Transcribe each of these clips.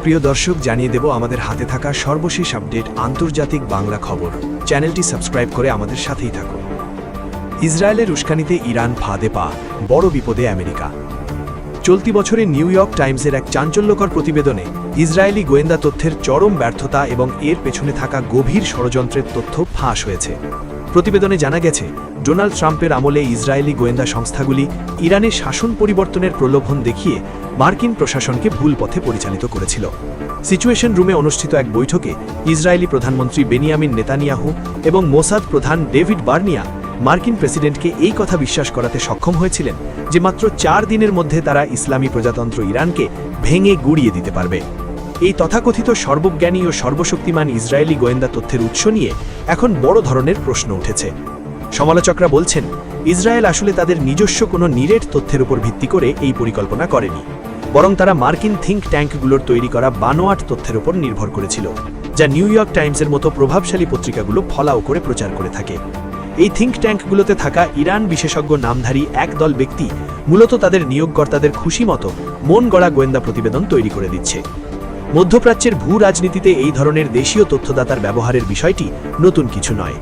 প্রিয় দর্শক, জানিয়ে দেব আমাদের হাতে থাকা সর্বশেষ আপডেট আন্তর্জাতিক বাংলা খবর। চ্যানেলটি সাবস্ক্রাইব করে আমাদের সাথেই থাকুন। ইসরায়েলের উস্কানিতে ইরান ফাঁদে পা, বড় বিপদে আমেরিকা। চলতি বছরে নিউ ইয়র্ক টাইমসের এক চাঞ্চল্যকর প্রতিবেদনে ইসরায়েলি গোয়েন্দা তথ্যের চরম ব্যর্থতা এবং এর পেছনে থাকা গভীর ষড়যন্ত্রের তথ্য ফাঁস হয়েছে। প্রতিবেদনে জানা গেছে, ডোনাল্ড ট্রাম্পের আমলে ইসরায়েলি গোয়েন্দা সংস্থাগুলি ইরানের শাসন পরিবর্তনের প্রলোভন দেখিয়ে মার্কিন প্রশাসনকে ভুল পথে পরিচালিত করেছিল। সিচুয়েশন রুমে অনুষ্ঠিত এক বৈঠকে ইসরায়েলি প্রধানমন্ত্রী বেনিয়ামিন নেতানিয়াহু এবং মোসাদ প্রধান ডেভিড বার্নিয়া মার্কিন প্রেসিডেন্টকে এই কথা বিশ্বাস করাতে সক্ষম হয়েছিলেন যে মাত্র 4 দিনের মধ্যে তারা ইসলামী প্রজাতন্ত্র ইরানকে ভেঙে গুড়িয়ে দিতে পারবে। এই তথাকথিত সর্বজ্ঞানী ও সর্বশক্তিমান ইসরায়েলি গোয়েন্দা তথ্যের উৎস নিয়ে এখন বড় ধরনের প্রশ্ন উঠেছে। সমালোচকরা বলছেন, ইসরায়েল আসলে তাদের নিজস্ব কোনো নিরেট তথ্যের উপর ভিত্তি করে এই পরিকল্পনা করেনি, বরং তারা মার্কিন থিঙ্ক ট্যাঙ্কগুলোর তৈরি করা বানোয়াট তথ্যের উপর নির্ভর করেছিল, যা নিউ ইয়র্ক টাইমসের মতো প্রভাবশালী পত্রিকাগুলো ফলাও করে প্রচার করে থাকে। এই থিঙ্ক ট্যাঙ্কগুলোতে থাকা ইরান বিশেষজ্ঞ নামধারী একদল ব্যক্তি মূলত তাদের নিয়োগকর্তাদের খুশি মতো মন গড়া গোয়েন্দা প্রতিবেদন তৈরি করে দিচ্ছে। মধ্যপ্রাচ্যের ভূ রাজনীতিতে এই ধরনের দেশীয় তথ্যদাতার ব্যবহারের বিষয়টি নতুন কিছু নয়।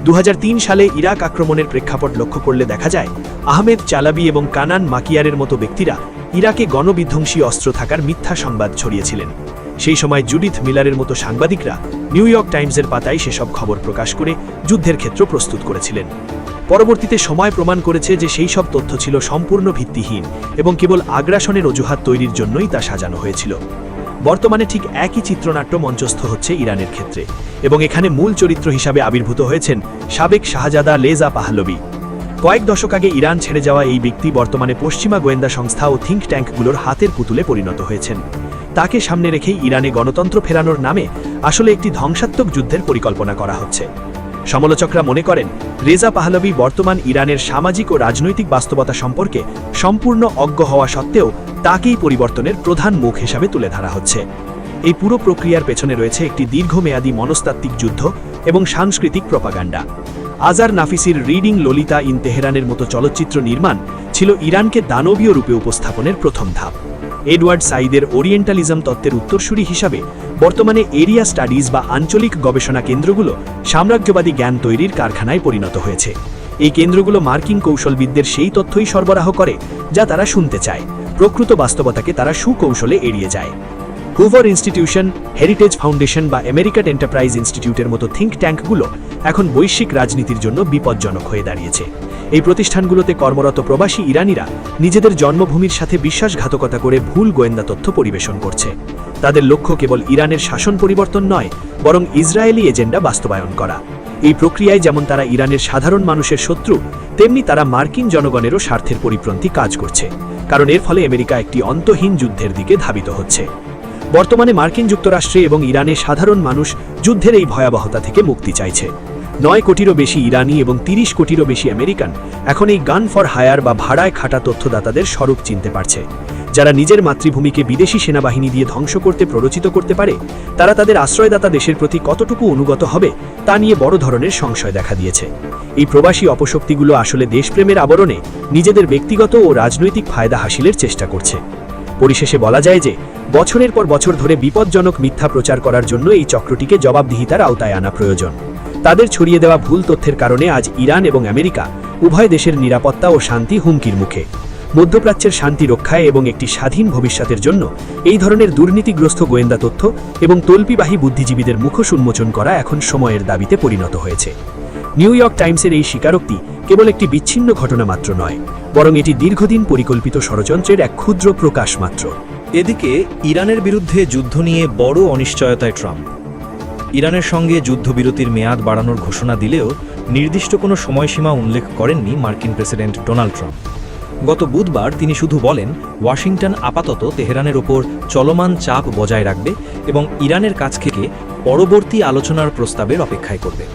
2003 সালে ইরাক আক্রমণের প্রেক্ষাপট লক্ষ্য করলে দেখা যায়, আহমেদ চালাবি এবং কানান মাকিয়ারের মতো ব্যক্তিরা ইরাকে গণবিধ্বংসী অস্ত্র থাকার মিথ্যা সংবাদ ছড়িয়েছিলেন। সেই সময় জুডিথ মিলারের মতো সাংবাদিকরা নিউ ইয়র্ক টাইমসের পাতায় সেসব খবর প্রকাশ করে যুদ্ধের ক্ষেত্র প্রস্তুত করেছিলেন। পরবর্তীতে সময় প্রমাণ করেছে যে সেই সব তথ্য ছিল সম্পূর্ণ ভিত্তিহীন এবং কেবল আগ্রাসনের অজুহাত তৈরির জন্যই তা সাজানো হয়েছিল। বর্তমানে ঠিক একই চিত্রনাট্য মঞ্চস্থ হচ্ছে ইরানের ক্ষেত্রে, এবং এখানে মূল চরিত্র হিসাবে আবির্ভূত হয়েছেন সাবেক শাহজাদা রেজা পাহলভি। কয়েক দশক আগে ইরান ছেড়ে যাওয়া এই ব্যক্তি বর্তমানে পশ্চিমা গোয়েন্দা সংস্থা ও থিঙ্ক ট্যাঙ্কগুলোর হাতের পুতুলে পরিণত হয়েছেন। তাকে সামনে রেখেই ইরানে গণতন্ত্র ফেরানোর নামে আসলে একটি ধ্বংসাত্মক যুদ্ধের পরিকল্পনা করা হচ্ছে। সমালোচকরা মনে করেন, রেজা পাহলভি বর্তমান ইরানের সামাজিক ও রাজনৈতিক বাস্তবতা সম্পর্কে সম্পূর্ণ অজ্ঞ হওয়া সত্ত্বেও তাকেই পরিবর্তনের প্রধান মুখ হিসাবে তুলে ধরা হচ্ছে। এই পুরো প্রক্রিয়ার পেছনে রয়েছে একটি দীর্ঘমেয়াদী মনস্তাত্ত্বিক যুদ্ধ এবং সাংস্কৃতিক প্রপাগান্ডা। আজার নাফিসির রিডিং ললিতা ইন তেহরানের মতো চলচ্চিত্র নির্মাণ ছিল ইরানকে দানবীয় রূপে উপস্থাপনের প্রথম ধাপ। এডওয়ার্ড সাইদের ওরিয়েন্টালিজম তত্ত্বের উত্তরসূরি হিসাবে বর্তমানে এরিয়া স্টাডিজ বা আঞ্চলিক গবেষণা কেন্দ্রগুলো সাম্রাজ্যবাদী জ্ঞান তৈরির কারখানায় পরিণত হয়েছে। এই কেন্দ্রগুলো মার্কিন কৌশলবিদদের সেই তথ্যই সরবরাহ করে যা তারা শুনতে চায়, প্রকৃত বাস্তবতাকে তারা সুকৌশলে এড়িয়ে যায়। হুভার ইনস্টিটিউশন, হেরিটেজ ফাউন্ডেশন বা আমেরিকান এন্টারপ্রাইজ ইনস্টিটিউটের মতো থিঙ্ক ট্যাঙ্কগুলো এখন বৈশ্বিক রাজনীতির জন্য বিপজ্জনক হয়ে দাঁড়িয়েছে। এই প্রতিষ্ঠানগুলোতে কর্মরত প্রবাসী ইরানিরা নিজেদের জন্মভূমির সাথে বিশ্বাসঘাতকতা করে ভুল গোয়েন্দা তথ্য পরিবেশন করছে। তাদের লক্ষ্য কেবল ইরানের শাসন পরিবর্তন নয়, বরং ইসরায়েলি এজেন্ডা বাস্তবায়ন করা। এই প্রক্রিয়ায় যেমন তারা ইরানের সাধারণ মানুষের শত্রু, তেমনি তারা মার্কিন জনগণেরও স্বার্থের পরিপন্থী কাজ করছে, কারণ এর ফলে আমেরিকা একটি অন্তহীন যুদ্ধের দিকে ধাবিত হচ্ছে। বর্তমানে মার্কিন যুক্তরাষ্ট্রে এবং ইরানের সাধারণ মানুষ যুদ্ধের এই ভয়াবহতা থেকে মুক্তি চাইছে। 9 কোটিরও বেশি ইরানি এবং 30 কোটিরও বেশি আমেরিকান এখন এই গান ফর হায়ার বা ভাড়ায় খাটা তথ্যদাতাদের স্বরূপ চিনতে পারছে। যারা নিজের মাতৃভূমিকে বিদেশি সেনাবাহিনী দিয়ে ধ্বংস করতে প্ররোচিত করতে পারে, তারা তাদের আশ্রয়দাতা দেশের প্রতি কতটুকু অনুগত হবে তা নিয়ে বড় ধরনের সংশয় দেখা দিয়েছে। এই প্রবাসী অপশক্তিগুলো আসলে দেশপ্রেমের আবরণে নিজেদের ব্যক্তিগত ও রাজনৈতিক ফায়দা হাসিলের চেষ্টা করছে। পরিশেষে বলা যায় যে, বছরের পর বছর ধরে বিপজ্জনক মিথ্যা প্রচার করার জন্য এই চক্রটিকে জবাবদিহিতার আওতায় আনা প্রয়োজন। তাদের ছড়িয়ে দেওয়া ভুল তথ্যের কারণে আজ ইরান এবং আমেরিকা উভয় দেশের নিরাপত্তা ও শান্তি হুমকির মুখে। মধ্যপ্রাচ্যের শান্তি রক্ষায় এবং একটি স্বাধীন ভবিষ্যতের জন্য এই ধরনের দুর্নীতিগ্রস্ত গোয়েন্দা তথ্য এবং তল্পিবাহী বুদ্ধিজীবীদের মুখোশ উন্মোচন করা এখন সময়ের দাবিতে পরিণত হয়েছে। নিউ ইয়র্ক টাইমসের এই স্বীকারোক্তি কেবল একটি বিচ্ছিন্ন ঘটনা মাত্র নয়, বরং এটি দীর্ঘদিন পরিকল্পিত ষড়যন্ত্রের এক ক্ষুদ্র প্রকাশ মাত্র। এদিকে ইরানের বিরুদ্ধে যুদ্ধ নিয়ে বড় অনিশ্চয়তায় ট্রাম্প। ইরানের সঙ্গে যুদ্ধবিরতির মেয়াদ বাড়ানোর ঘোষণা দিলেও নির্দিষ্ট কোনো সময়সীমা উল্লেখ করেননি মার্কিন প্রেসিডেন্ট ডোনাল্ড ট্রাম্প। গত বুধবার তিনি শুধু বলেন, ওয়াশিংটন আপাতত তেহরানের ওপর চলমান চাপ বজায় রাখবে এবং ইরানের কাছ থেকে পরবর্তী আলোচনার প্রস্তাবের অপেক্ষায় করবে।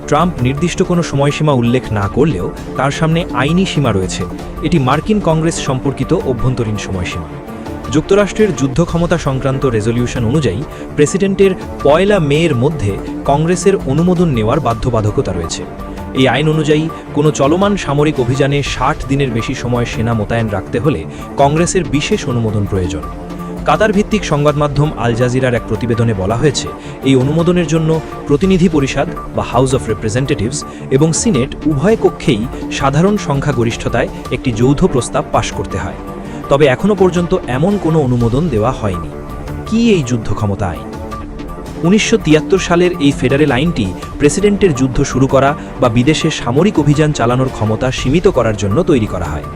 ট্রাম্প নির্দিষ্ট কোনো সময়সীমা উল্লেখ না করলেও তার সামনে আইনি সীমা রয়েছে। এটি মার্কিন কংগ্রেস সম্পর্কিত অভ্যন্তরীণ সময়সীমা। যুক্তরাষ্ট্রের যুদ্ধ ক্ষমতা সংক্রান্ত রেজলিউশন অনুযায়ী প্রেসিডেন্টের 1 মের মধ্যে কংগ্রেসের অনুমোদন নেওয়ার বাধ্যবাধকতা রয়েছে। এই আইন অনুযায়ী কোনো চলমান সামরিক অভিযানে 60 দিনের বেশি সময় সেনা মোতায়েন রাখতে হলে কংগ্রেসের বিশেষ অনুমোদন প্রয়োজন। কাতার ভিত্তিক সংবাদ মাধ্যম আল জাজিরার এক প্রতিবেদনে বলা হয়েছে, এই অনুমোদনের জন্য প্রতিনিধি পরিষদ বা হাউস অফ রিপ্রেজেন্টেটিভস এবং সিনেট উভয় কক্ষেই সাধারণ সংখ্যাগরিষ্ঠতায় একটি যৌথ প্রস্তাব পাশ করতে হয়। তবে এখনও পর্যন্ত এমন কোনো অনুমোদন দেওয়া হয়নি। কি এই যুদ্ধ ক্ষমতা আইন? 1973 সালের এই ফেডারেল আইনটি প্রেসিডেন্টের যুদ্ধ শুরু করা বা বিদেশে সামরিক অভিযান চালানোর ক্ষমতা সীমিত করার জন্য তৈরি করা হয়।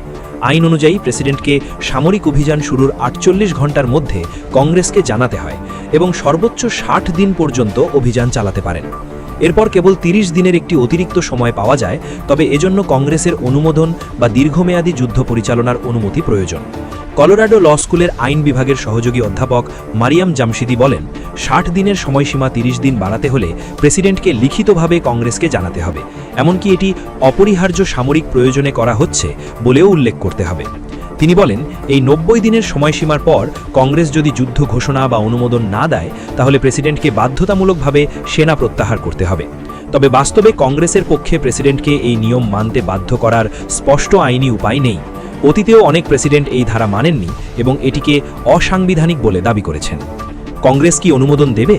আইন অনুযায়ী প্রেসিডেন্টকে সামরিক অভিযান শুরুর 48 ঘন্টার মধ্যে কংগ্রেসকে জানাতে হয় এবং সর্বোচ্চ 60 দিন পর্যন্ত অভিযান চালাতে পারেন। এরপর কেবল 30 দিনের একটি অতিরিক্ত সময় পাওয়া যায়, তবে এজন্য কংগ্রেসের অনুমোদন বা দীর্ঘমেয়াদী যুদ্ধ পরিচালনার অনুমতি প্রয়োজন। কলোরাডো ল স্কুলের আইন বিভাগের সহযোগী অধ্যাপক মারিয়াম জামশিদি বলেন, 60 দিনের সময়সীমা 30 দিন বাড়াতে হলে প্রেসিডেন্টকে লিখিতভাবে কংগ্রেসকে জানাতে হবে, এমনকি এটি অপরিহার্য সামরিক প্রয়োজনে করা হচ্ছে বলেও উল্লেখ করতে হবে। তিনি বলেন, এই 90 দিনের সময়সীমার পর কংগ্রেস যদি যুদ্ধ ঘোষণা বা অনুমোদন না দেয়, তাহলে প্রেসিডেন্টকে বাধ্যতামূলকভাবে সেনা প্রত্যাহার করতে হবে। তবে বাস্তবে কংগ্রেসের পক্ষে প্রেসিডেন্টকে এই নিয়ম মানতে বাধ্য করার স্পষ্ট আইনি উপায় নেই। অতীতেও অনেক প্রেসিডেন্ট এই ধারা মানেননি এবং এটিকে অসাংবিধানিক বলে দাবি করেছেন। কংগ্রেস কি অনুমোদন দেবে?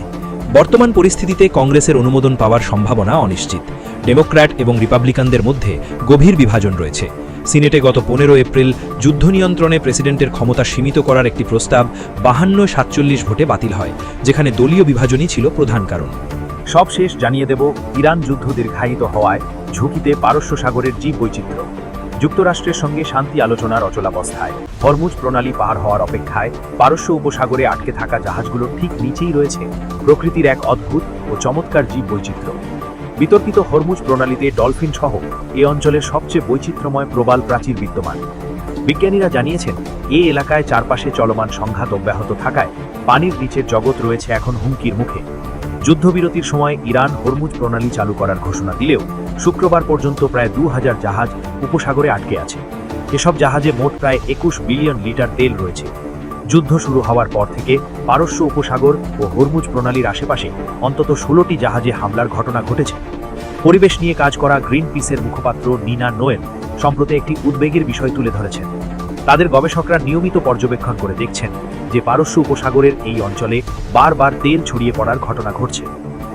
বর্তমান পরিস্থিতিতে কংগ্রেসের অনুমোদন পাওয়ার সম্ভাবনা অনিশ্চিত। ডেমোক্র্যাট এবং রিপাবলিকানদের মধ্যে গভীর বিভাজন রয়েছে। সিনেটে গত 15 এপ্রিল যুদ্ধ নিয়ন্ত্রণে প্রেসিডেন্টের ক্ষমতা সীমিত করার একটি প্রস্তাব 52-47 ভোটে বাতিল হয়, যেখানে দলীয় বিভাজনই ছিল প্রধান কারণ। সবশেষ জানিয়ে দেব, ইরান যুদ্ধ দীর্ঘায়িত হওয়ায় ঝুঁকিতে পারস্য সাগরের জীববৈচিত্র্য। যুক্তরাষ্ট্রের সঙ্গে শান্তি আলোচনার অচলাবস্থায় হরমুজ প্রণালী পার হওয়ার অপেক্ষায় পারস্য উপসাগরে আটকে থাকা জাহাজগুলোর ঠিক নিচেই রয়েছে প্রকৃতির এক অদ্ভুত ও চমৎকার জীববৈচিত্র্য। বিতর্কিত হরমুজ প্রণালীতে ডলফিন সহ এ অঞ্চলের সবচেয়ে বৈচিত্র্যময় প্রবাল প্রাচীর বিদ্যমান। বিজ্ঞানীরা জানিয়েছেন, এই এলাকায় চারপাশে চলমান সংঘাত অব্যাহত থাকায় পানির নিচের জগৎ রয়েছে এখন হুমকির মুখে। যুদ্ধবিরতির সময় ইরান হরমুজ প্রণালী চালু করার ঘোষণা দিলেও শুক্রবার পর্যন্ত প্রায় 2000 জাহাজ উপসাগরে আটকে আছে। এসব জাহাজে মোট প্রায় 21 বিলিয়ন লিটার তেল রয়েছে। যুদ্ধ শুরু হওয়ার পর থেকে পারস্য উপসাগর ও হরমুজ প্রণালীর আশেপাশে অন্তত 16টি জাহাজে হামলার ঘটনা ঘটেছে। পরিবেশ নিয়ে কাজ করা গ্রিন পিসের মুখপাত্র নিনা নোয়েল সম্প্রতি একটি উদ্বেগের বিষয় তুলে ধরেছেন। তাদের গবেষকরা নিয়মিত পর্যবেক্ষণ করে দেখছেন যে পারস্য উপসাগরের এই অঞ্চলে বারবার তেল ছড়িয়ে পড়ার ঘটনা ঘটছে।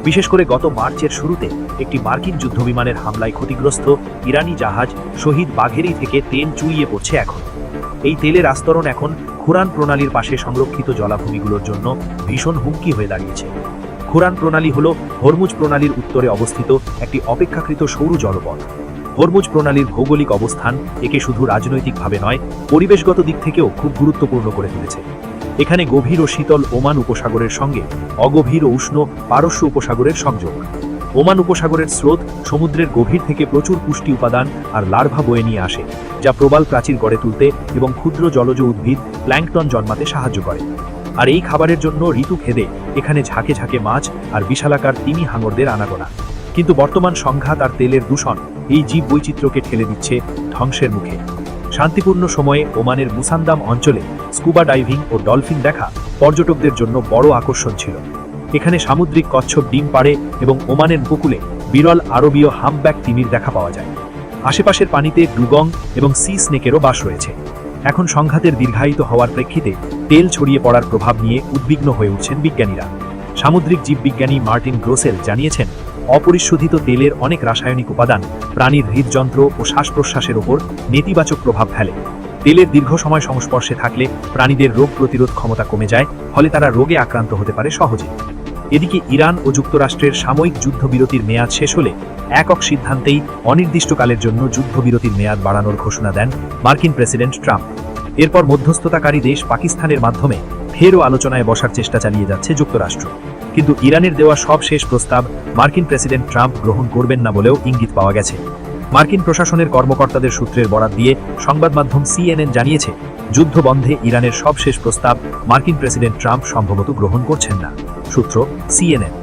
বিশেষ করে গত মার্চের শুরুতে একটি মার্কিন যুদ্ধবিমানের হামলায় ক্ষতিগ্রস্ত ইরানি জাহাজ শহীদ বাঘেরি থেকে তেল চুইয়ে পড়ছে এখন। এই তেলের আস্তরণ এখন খুরান প্রণালীর পাশে সংরক্ষিত জলাভূমিগুলোর জন্য ভীষণ হুমকি হয়ে দাঁড়িয়েছে। খুরান প্রণালী হল হরমুজ প্রণালীর উত্তরে অবস্থিত একটি অপেক্ষাকৃত সৌর জলপথ। হরমুজ প্রণালীর ভৌগোলিক অবস্থান একে শুধু রাজনৈতিকভাবে নয়, পরিবেশগত দিক থেকেও খুব গুরুত্বপূর্ণ করে তুলেছে। এখানে গভীর ও শীতল ওমান উপসাগরের সঙ্গে অগভীর ও উষ্ণ পারস্য উপসাগরের সংযোগ। ওমান উপসাগরের স্রোত সমুদ্রের গভীর থেকে প্রচুর পুষ্টি উপাদান আর লার্ভা বয়ে নিয়ে আসে, যা প্রবাল প্রাচীর গড়ে তুলতে এবং ক্ষুদ্র জলজ উদ্ভিদ প্ল্যাঙ্কটন জন্মাতে সাহায্য করে। আর এই খাবারের জন্য ঋতু ভেদে এখানে ঝাঁকে ঝাঁকে মাছ আর বিশালাকার তিমি হাঙরদের আনাগোনা। কিন্তু বর্তমান সংঘাত আর তেলের দূষণ এই জীব বৈচিত্র্যকে ঠেলে দিচ্ছে ধ্বংসের মুখে। শান্তিপূর্ণ সময়ে ওমানের মুসান্দাম অঞ্চলে স্কুবা ডাইভিং ও ডলফিন দেখা পর্যটকদের জন্য বড় আকর্ষণ ছিল। এখানে সামুদ্রিক কচ্ছপ ডিম পাড়ে এবং ওমানের উপকূলে বিরল আরবীয় হামব্যাক তিমির দেখা পাওয়া যায়। আশেপাশের পানিতে ডুগং এবং সি স্নেকেরও বাস রয়েছে। এখন সংঘাতের দীর্ঘায়িত হওয়ার প্রেক্ষিতে তেল ছড়িয়ে পড়ার প্রভাব নিয়ে উদ্বিগ্ন হয়ে উঠছেন বিজ্ঞানীরা। সামুদ্রিক জীববিজ্ঞানী মার্টিন গ্রোসেল জানিয়েছেন, অপরিশোধিত তেলের অনেক রাসায়নিক উপাদান প্রাণীর হৃদযন্ত্র ও শ্বাস প্রশ্বাসের উপর নেতিবাচক প্রভাব ফেলে। তেলের দীর্ঘ সময় সংস্পর্শে থাকলে প্রাণীদের রোগ প্রতিরোধ ক্ষমতা কমে যায়, ফলে তারা রোগে আক্রান্ত হতে পারে সহজে। এদিকে ইরান ও যুক্তরাষ্ট্রের সাময়িক যুদ্ধবিরতির মেয়াদ শেষ হলে একক সিদ্ধান্তেই অনির্দিষ্টকালের জন্য যুদ্ধবিরতির মেয়াদ বাড়ানোর ঘোষণা দেন মার্কিন প্রেসিডেন্ট ট্রাম্প। এরপর মধ্যস্থতাকারী দেশ পাকিস্তানের মাধ্যমে ফেরও আলোচনায় বসার চেষ্টা চালিয়ে যাচ্ছে যুক্তরাষ্ট্র। কিন্তু ইরানের দেওয়া সব শেষ প্রস্তাব মার্কিন প্রেসিডেন্ট ট্রাম্প গ্রহণ করবেন না বলেও ইঙ্গিত পাওয়া গেছে। মার্কিন প্রশাসনের কর্মকর্তাদের সূত্রের বরাত দিয়ে সংবাদ মাধ্যম CNN জানিয়েছে, যুদ্ধ বন্ধে ইরানের সব শেষ প্রস্তাব মার্কিন প্রেসিডেন্ট ট্রাম্প সম্ভবত গ্রহণ করছেন না। সূত্র CNN।